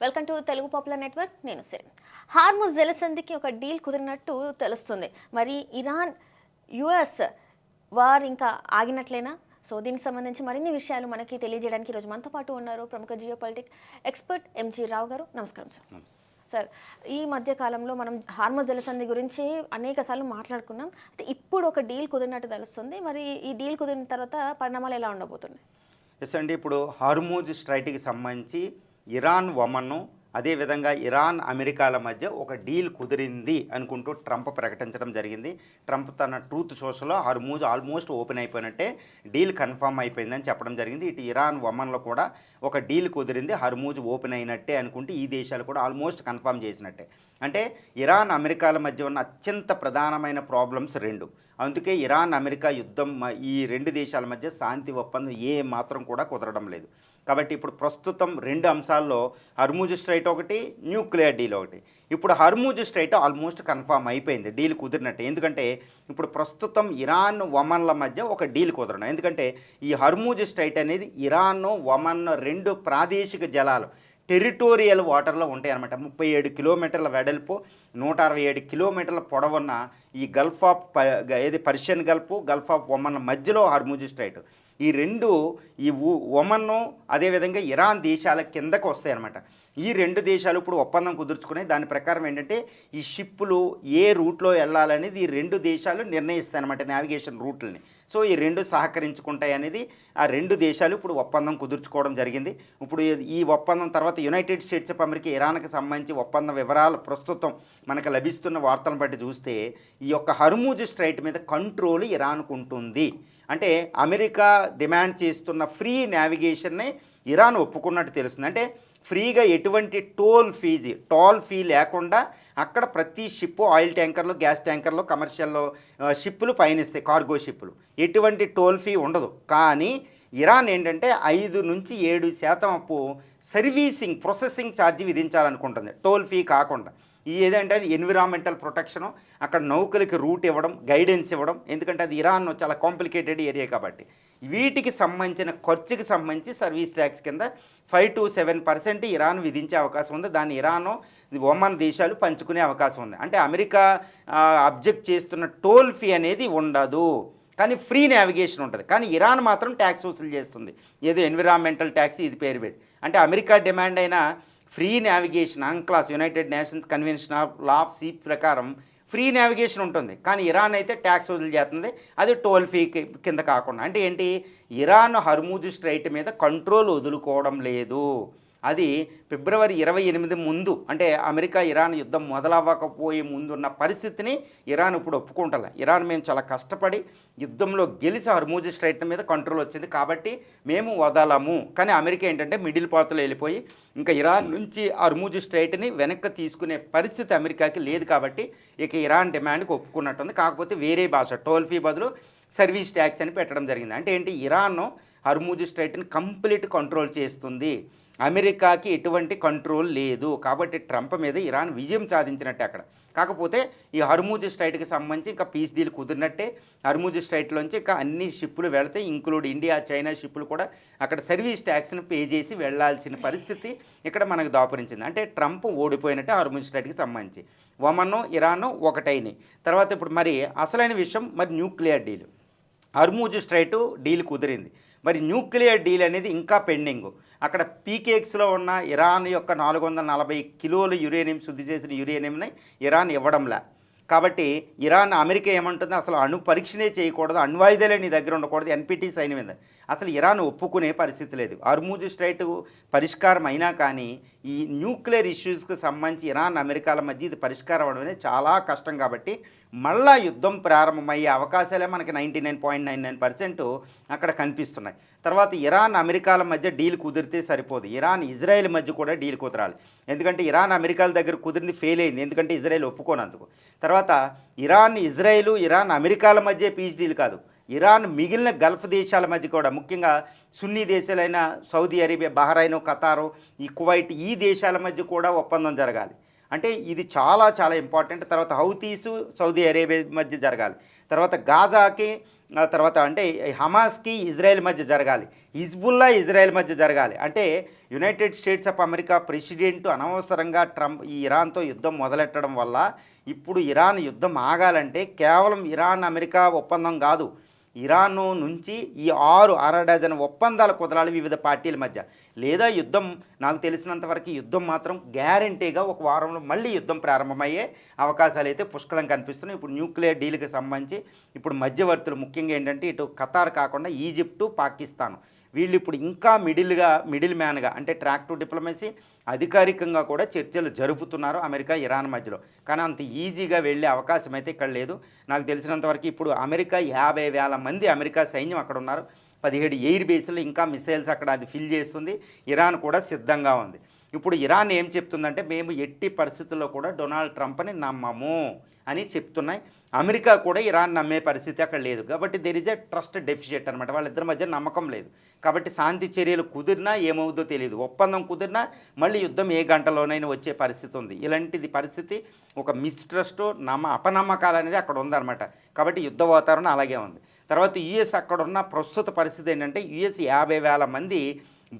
Welcome to Telugu popular network. నేను సిరి. Hormuz జలసంధికి ఒక deal కుదిరినట్టు తెలుస్తుంది. మరి ఇరాన్ యుఎస్ వార్ ఇంకా ఆగినట్లేనా? సో దీనికి సంబంధించి మరిన్ని విషయాలు మనకి తెలియజేయడానికి ఈరోజు మనతో పాటు ఉన్నారు ప్రముఖ జియోపాలిటిక్ ఎక్స్పర్ట్ ఎంజీ రావు గారు. నమస్కారం సార్. సార్, ఈ మధ్య కాలంలో మనం హార్ముజ్ జలసంధి గురించి అనేక సార్లు మాట్లాడుకున్నాం. అయితే ఇప్పుడు ఒక డీల్ కుదిరినట్టు తెలుస్తుంది. మరి ఈ డీల్ కుదిరిన తర్వాత పరిణామాలు ఎలా ఉండబోతున్నాయి? ఎస్ అండి, ఇప్పుడు హార్ముజ్ స్ట్రైట్కి సంబంధించి ఇరాన్ ఒమన్ను అదేవిధంగా ఇరాన్ అమెరికాల మధ్య ఒక డీల్ కుదిరింది అనుకుంటూ ట్రంప్ ప్రకటించడం జరిగింది. ట్రంప్ తన ట్రూత్ సోషల్లో హార్ముజ్ ఆల్మోస్ట్ ఓపెన్ అయిపోయినట్టే, డీల్ కన్ఫర్మ్ అయిపోయిందని చెప్పడం జరిగింది. ఇటు ఇరాన్ ఒమన్లో కూడా ఒక డీల్ కుదిరింది, హార్ముజ్ ఓపెన్ అయినట్టే అనుకుంటే ఈ దేశాలు కూడా ఆల్మోస్ట్ కన్ఫర్మ్ చేసినట్టే. అంటే ఇరాన్ అమెరికాల మధ్య ఉన్న అత్యంత ప్రధానమైన ప్రాబ్లమ్స్ రెండు. అందుకే ఇరాన్ అమెరికా యుద్ధం ఈ రెండు దేశాల మధ్య శాంతి ఒప్పందం ఏ మాత్రం కూడా కుదరడం లేదు. కాబట్టి ఇప్పుడు ప్రస్తుతం రెండు అంశాల్లో హార్ముజ్ స్ట్రైట్ ఒకటి, న్యూక్లియర్ డీల్ ఒకటి. ఇప్పుడు హార్ముజ్ స్ట్రైట్ ఆల్మోస్ట్ కన్ఫర్మ్ అయిపోయింది, డీల్ కుదిరినట్టే. ఎందుకంటే ఇప్పుడు ప్రస్తుతం ఇరాన్ ఒమన్ల మధ్య ఒక డీల్ కుదరడం. ఎందుకంటే ఈ హార్ముజ్ స్ట్రైట్ అనేది ఇరాన్ ఒమన్ రెండు ప్రాదేశిక జలాలు, టెరిటోరియల్ వాటర్లో ఉంటాయి అన్నమాట. 37 కిలోమీటర్ల వెడల్పు, 167 కిలోమీటర్ల పొడవున్న ఈ Gulf of Persian Gulf of Oman మధ్యలో హార్ముజ్ స్ట్రైట్. ఈ రెండు ఈ ఒమన్ను అదేవిధంగా ఇరాన్ దేశాల కిందకు వస్తాయి అన్నమాట. ఈ రెండు దేశాలు ఇప్పుడు ఒప్పందం కుదుర్చుకునే దాని ప్రకారం ఏంటంటే ఈ షిప్పులు ఏ రూట్లో వెళ్ళాలనేది ఈ రెండు దేశాలు నిర్ణయిస్తాయి అన్నమాట, నావిగేషన్ రూట్లని. సో ఈ రెండు సహకరించుకుంటాయి అనేది ఆ రెండు దేశాలు ఇప్పుడు ఒప్పందం కుదుర్చుకోవడం జరిగింది. ఇప్పుడు ఈ ఒప్పందం తర్వాత యునైటెడ్ స్టేట్స్ ఆఫ్ అమెరికా ఇరాన్కి సంబంధించి ఒప్పంద వివరాలు ప్రస్తుతం మనకు లభిస్తున్న వార్తలను బట్టి చూస్తే ఈ యొక్క హార్ముజ్ స్ట్రైట్ మీద కంట్రోల్ ఇరాన్కు ఉంటుంది. అంటే అమెరికా డిమాండ్ చేస్తున్న ఫ్రీ నావిగేషన్ని ఇరాన్ ఒప్పుకున్నట్టు తెలుస్తుంది. అంటే ఫ్రీగా ఎటువంటి టోల్ ఫీ లేకుండా అక్కడ ప్రతి షిప్పు, ఆయిల్ ట్యాంకర్లు, గ్యాస్ ట్యాంకర్లు, కమర్షియల్ షిప్పులు పయనిస్తాయి, కార్గో షిప్పులు. ఎటువంటి టోల్ ఫీ ఉండదు. కానీ ఇరాన్ ఏంటంటే 5 నుంచి 7% అప్పు సర్వీసింగ్ ప్రాసెసింగ్ ఛార్జీ విధించాలనుకుంటుంది, టోల్ ఫీ కాకుండా. ఈ ఏదంటే ఎన్విరాన్మెంటల్ ప్రొటెక్షను, అక్కడ నౌకలకి రూట్ ఇవ్వడం, గైడెన్స్ ఇవ్వడం. ఎందుకంటే అది ఇరాన్ చాలా కాంప్లికేటెడ్ ఏరియా కాబట్టి వీటికి సంబంధించిన ఖర్చుకి సంబంధించి సర్వీస్ ట్యాక్స్ కింద 5 to 7% ఇరాన్ విధించే అవకాశం ఉంది. దాన్ని ఇరాను, ఒమన్ దేశాలు పంచుకునే అవకాశం ఉంది. అంటే అమెరికా అబ్జెక్ట్ చేస్తున్న టోల్ ఫీ అనేది ఉండదు, కానీ ఫ్రీ నావిగేషన్ ఉంటుంది. కానీ ఇరాన్ మాత్రం ట్యాక్స్ వసూలు చేస్తుంది, ఏదో ఎన్విరాన్మెంటల్ ట్యాక్స్ ఇది పేరు పెట్టి. అంటే అమెరికా డిమాండ్ అయిన free navigation UNCLOS United Nations Convention of Law of Sea ప్రకారం ఫ్రీ నావిగేషన్ ఉంటుంది. కానీ ఇరాన్ అయితే ట్యాక్స్ వసూలు చేస్తుంది, అది టోల్ ఫీ కింద కాకుండా. అంటే ఏంటి, ఇరాన్ హార్ముజ్ స్ట్రైట్ మీద కంట్రోల్ వదులుకోవడం లేదు. అది ఫిబ్రవరి 28 ముందు, అంటే అమెరికా ఇరాన్ యుద్ధం మొదలవ్వకపోయే ముందున్న పరిస్థితిని ఇరాన్ ఇప్పుడు ఒప్పుకుంటలే. ఇరాన్ మేము చాలా కష్టపడి యుద్ధంలో గెలిచి హార్ముజ్ స్ట్రైట్ మీద కంట్రోల్ వచ్చింది కాబట్టి మేము వదలము. కానీ అమెరికా ఏంటంటే మిడిల్ పాత్లో వెళ్ళిపోయి ఇంకా ఇరాన్ నుంచి హార్ముజ్ స్ట్రైట్ని వెనక్కి తీసుకునే పరిస్థితి అమెరికాకి లేదు. కాబట్టి ఇక ఇరాన్ డిమాండ్కి ఒప్పుకున్నట్టుంది. కాకపోతే వేరే భాష, టోల్ ఫీ బదులు సర్వీస్ ట్యాక్స్ అని పెట్టడం జరిగింది. అంటే ఏంటి, ఇరాన్ హార్ముజ్ స్ట్రైట్ని కంప్లీట్ కంట్రోల్ చేస్తుంది, అమెరికాకి ఎటువంటి కంట్రోల్ లేదు. కాబట్టి ట్రంప్ మీద ఇరాన్ విజయం సాధించినట్టే అక్కడ. కాకపోతే ఈ హార్ముజ్ స్ట్రైట్కి సంబంధించి ఇంకా పీస్ డీల్ కుదిరినట్టే. హార్ముజ్ స్ట్రైట్లోంచి ఇంకా అన్ని షిప్పులు వెళితే, ఇంక్లూడ్ ఇండియా, చైనా షిప్పులు కూడా అక్కడ సర్వీస్ ట్యాక్స్ని పే చేసి వెళ్లాల్సిన పరిస్థితి ఇక్కడ మనకు దాపురించింది. అంటే ట్రంప్ ఓడిపోయినట్టే హార్ముజ్ స్ట్రైట్కి సంబంధించి. ఒమన్, ఇరాన్ ఒకటైనాయి. తర్వాత ఇప్పుడు మరి అసలైన విషయం, మరి nuclear deal. Hormuz strait deal కుదిరింది, మరి న్యూక్లియర్ డీల్ అనేది ఇంకా పెండింగు. అక్కడ పీకేక్స్లో ఉన్న ఇరాన్ యొక్క 440 కిలోల యురేనియం, శుద్ధి చేసిన యురేనియంని ఇరాన్ ఇవ్వడంలే. కాబట్టి ఇరాన్, అమెరికా ఏమంటుంది, అసలు అణు పరీక్షనే చేయకూడదు, అణ్వాయుధాలే నీ దగ్గర ఉండకూడదు, ఎన్పిటి సైన్ మీద అసలు ఇరాన్ ఒప్పుకునే పరిస్థితి లేదు. హార్ముజ్ స్ట్రైట్ పరిష్కారం అయినా కానీ ఈ న్యూక్లియర్ ఇష్యూస్కి సంబంధించి ఇరాన్ అమెరికాల మధ్య ఇది పరిష్కారం అవడం అనేది చాలా కష్టం. కాబట్టి మళ్ళా యుద్ధం ప్రారంభమయ్యే అవకాశాలే మనకి 99.99% అక్కడ కనిపిస్తున్నాయి. తర్వాత ఇరాన్ అమెరికాల మధ్య డీల్ కుదిరితే సరిపోదు, ఇరాన్ ఇజ్రాయెల్ మధ్య కూడా డీల్ కుదరాలి. ఎందుకంటే ఇరాన్ అమెరికాల దగ్గర కుదిరింది ఫెయిల్ అయింది, ఎందుకంటే ఇజ్రాయెల్ ఒప్పుకోనందుకు. తర్వాత ఇరాన్ ఇరాన్ అమెరికాల మధ్య పీస్ డీల్ కాదు, ఇరాన్ మిగిలిన గల్ఫ్ దేశాల మధ్య కూడా, ముఖ్యంగా సున్నీ దేశాలైన సౌదీ అరేబియా, బహ్రైన్, ఖతారు, ఈ కువైట్, ఈ దేశాల మధ్య కూడా ఒప్పందం జరగాలి. అంటే ఇది చాలా చాలా ఇంపార్టెంట్. తర్వాత హౌతీసు, సౌదీ అరేబియా మధ్య జరగాలి. తర్వాత గాజాకి ఆ తర్వాత అంటే హమాస్కి ఇజ్రాయెల్ మధ్య జరగాలి, హిజ్బుల్లా ఇజ్రాయెల్ మధ్య జరగాలి. అంటే United states of America president అనవసరంగా ఈ ఇరాన్తో యుద్ధం మొదలెట్టడం వల్ల ఇప్పుడు ఇరాన్ యుద్ధం ఆగాలంటే కేవలం ఇరాన్ అమెరికా ఒప్పందం కాదు, ఇరాన్ నుంచి ఈ 6 డజన్ ఒప్పందాలు కుదరాలి వివిధ పార్టీల మధ్య. లేదా యుద్ధం, నాకు తెలిసినంత వరకు యుద్ధం మాత్రం గ్యారంటీగా ఒక వారంలో మళ్ళీ యుద్ధం ప్రారంభమయ్యే అవకాశాలు అయితే పుష్కలం కనిపిస్తున్నాయి. ఇప్పుడు న్యూక్లియర్ డీల్కి సంబంధించి ఇప్పుడు మధ్యవర్తులు ముఖ్యంగా ఏంటంటే ఇటు ఖతార్ కాకుండా ఈజిప్టు, పాకిస్తాన్ వీళ్ళు ఇప్పుడు ఇంకా మిడిల్ మ్యాన్గా అంటే ట్రాక్ టు డిప్లొమసీ అధికారికంగా కూడా చర్చలు జరుపుతున్నారు అమెరికా ఇరాన్ మధ్యలో. కానీ అంత ఈజీగా వెళ్ళే అవకాశం అయితే ఇక్కడ లేదు. నాకు తెలిసినంతవరకు ఇప్పుడు అమెరికా 50,000 మంది అమెరికా సైన్యం అక్కడ ఉన్నారు, 17 ఎయిర్ బేస్లు, ఇంకా మిసైల్స్ అక్కడ అది ఫిల్ చేస్తుంది. ఇరాన్ కూడా సిద్ధంగా ఉంది. ఇప్పుడు ఇరాన్ ఏం చెప్తుందంటే మేము ఎట్టి పరిస్థితుల్లో కూడా డొనాల్డ్ ట్రంప్ని నమ్మము అని చెప్తున్నాయి. అమెరికా కూడా ఇరాన్ నమ్మే పరిస్థితి అక్కడ లేదు. కాబట్టి there is a trust deficit అనమాట, వాళ్ళిద్దరి మధ్య నమ్మకం లేదు. కాబట్టి శాంతి చర్యలు కుదిరినా ఏమవుతుందో తెలియదు, ఒప్పందం కుదిరినా మళ్ళీ యుద్ధం ఏ గంటలోనైనా వచ్చే పరిస్థితి ఉంది. ఇలాంటిది పరిస్థితి, ఒక మిస్ట్రస్ట్ అపనమ్మకాలు అనేది అక్కడ ఉందన్నమాట. కాబట్టి యుద్ధ వాతావరణం అలాగే ఉంది. తర్వాత యుఎస్ అక్కడ ఉన్న ప్రస్తుత పరిస్థితి ఏంటంటే యుఎస్ 50,000 మంది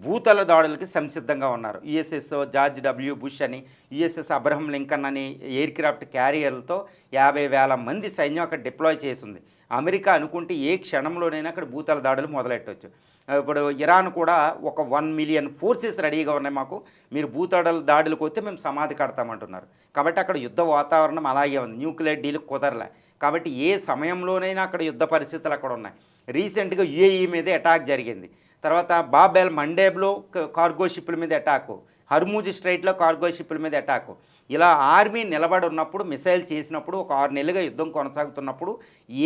భూతల దాడులకి సంసిద్ధంగా ఉన్నారు. యుఎస్ఎస్ జార్జ్ డబ్ల్యూ బుష్ అని, యుఎస్ఎస్ అబ్రహం లింకన్ అని ఎయిర్ క్రాఫ్ట్ క్యారియర్లతో 50,000 మంది సైన్యం అక్కడ డిప్లాయ్ చేసింది. అమెరికా అనుకుంటే ఏ క్షణంలోనైనా అక్కడ భూతల దాడులు మొదలెట్టవచ్చు. ఇప్పుడు ఇరాన్ కూడా ఒక 1 మిలియన్ ఫోర్సెస్ రెడీగా ఉన్నాయి, మాకు మీరు భూతల దాడులకు వస్తే మేము సమాధి కడతామంటున్నారు. కాబట్టి అక్కడ యుద్ధ వాతావరణం అలాగే ఉంది, న్యూక్లియర్ డీల్ కుదరలే. కాబట్టి ఏ సమయంలోనైనా అక్కడ యుద్ధ పరిస్థితులు అక్కడ ఉన్నాయి. రీసెంట్గా యుఏఈ మీద అటాక్ జరిగింది, తర్వాత బాబెల్ మండేబ్లో కార్గో షిప్ల మీద అటాకు, హర్మూజ్ స్ట్రైట్లో కార్గో షిప్ల మీద అటాకు. ఇలా ఆర్మీ నిలబడి ఉన్నప్పుడు మిసైల్ చేసినప్పుడు ఒక 6 నెలలుగా యుద్ధం కొనసాగుతున్నప్పుడు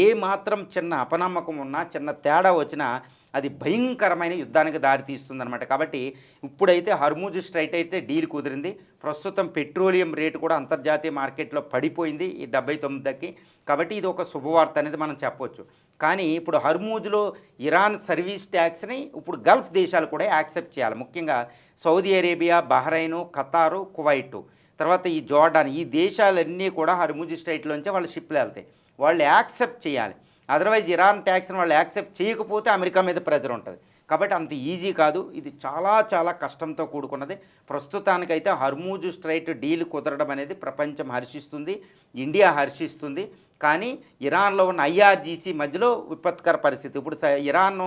ఏ మాత్రం చిన్న అపనమ్మకం ఉన్నా, చిన్న తేడా వచ్చినా అది భయంకరమైన యుద్ధానికి దారితీస్తుందన్నమాట. కాబట్టి ఇప్పుడైతే హర్మూజ్ స్ట్రైట్ అయితే డీల్ కుదిరింది. ప్రస్తుతం పెట్రోలియం రేటు కూడా అంతర్జాతీయ మార్కెట్లో పడిపోయింది ఈ 79కి. కాబట్టి ఇది ఒక శుభవార్త అనేది మనం చెప్పవచ్చు. కానీ ఇప్పుడు హర్మూజ్లో ఇరాన్ సర్వీస్ ట్యాక్స్ని ఇప్పుడు గల్ఫ్ దేశాలు కూడా యాక్సెప్ట్ చేయాలి. ముఖ్యంగా సౌదీ అరేబియా, బహ్రెయిన్, ఖతారు, కువైట్, తర్వాత ఈ జోర్డాన్, ఈ దేశాలన్నీ కూడా హర్మూజ్ స్ట్రైట్లోంచే వాళ్ళ షిప్లు వెళ్తాయి, వాళ్ళు యాక్సెప్ట్ చేయాలి. అదర్వైజ్ ఇరాన్ ట్యాక్స్ని వాళ్ళు యాక్సెప్ట్ చేయకపోతే అమెరికా మీద ప్రెజర్ ఉంటుంది. కాబట్టి అంత ఈజీ కాదు, ఇది చాలా చాలా కష్టంతో కూడుకున్నది. ప్రస్తుతానికైతే హర్మూజ్ స్ట్రైట్ డీల్ కుదరడం అనేది ప్రపంచం హర్షిస్తుంది, ఇండియా హర్షిస్తుంది. కానీ ఇరాన్లో ఉన్న ఐఆర్జీసీ మధ్యలో విపత్కర పరిస్థితి. ఇప్పుడు ఇరాన్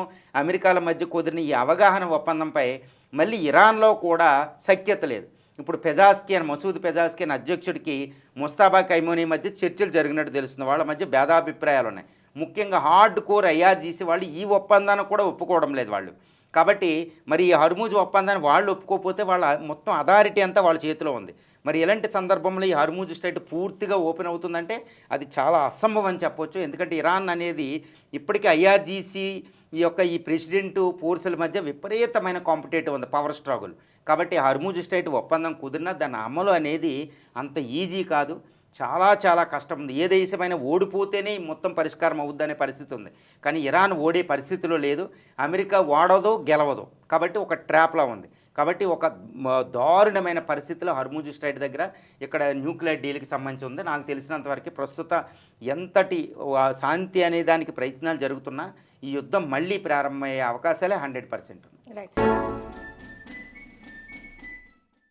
అమెరికాల మధ్య కుదిరిన ఈ అవగాహన ఒప్పందంపై మళ్ళీ ఇరాన్లో కూడా సఖ్యత లేదు. ఇప్పుడు పెజాస్కియన్, మసూద్ పెజాస్కియన్ అధ్యక్షుడికి ముస్తాబా కైమోనీ మధ్య చర్చలు జరిగినట్టు తెలుస్తుంది. వాళ్ళ మధ్య భేదాభిప్రాయాలు ఉన్నాయి. ముఖ్యంగా హార్డ్ కోర్ ఐఆర్జీసీ వాళ్ళు ఈ ఒప్పందాన్ని కూడా ఒప్పుకోవడం లేదు వాళ్ళు. కాబట్టి మరి ఈ హర్మూజ్ ఒప్పందాన్ని వాళ్ళు ఒప్పుకోకపోతే వాళ్ళ మొత్తం అథారిటీ అంతా వాళ్ళ చేతిలో ఉంది. మరి ఇలాంటి సందర్భంలో ఈ హర్మూజ్ స్ట్రైట్ పూర్తిగా ఓపెన్ అవుతుందంటే అది చాలా అసంభవం అని చెప్పొచ్చు. ఎందుకంటే ఇరాన్ అనేది ఇప్పటికీ ఐఆర్జీసీ ఈ ప్రెసిడెంట్ ఫోర్సుల మధ్య విపరీతమైన కాంపిటేటివ్ ఉంది, పవర్ స్ట్రగుల్. కాబట్టి హర్మూజ్ స్ట్రైట్ ఒప్పందం కుదిరినా దాని అమలు అనేది అంత ఈజీ కాదు, చాలా చాలా కష్టం ఉంది. ఏ దేశమైనా ఓడిపోతేనే మొత్తం పరిష్కారం అవుద్దనే పరిస్థితి ఉంది. కానీ ఇరాన్ ఓడే పరిస్థితిలో లేదు, అమెరికా ఓడదో గెలవదు. కాబట్టి ఒక ట్రాప్లా ఉంది. కాబట్టి ఒక దారుణమైన పరిస్థితిలో హర్మూజ్ స్ట్రైట్ దగ్గర ఇక్కడ న్యూక్లియర్ డీల్కి సంబంధించి ఉంది. నాకు తెలిసినంతవరకు ప్రస్తుత ఎంతటి శాంతి అనే దానికి ప్రయత్నాలు జరుగుతున్నా ఈ యుద్ధం మళ్ళీ ప్రారంభమయ్యే అవకాశాలే 100% ఉన్నాయి. రైట్.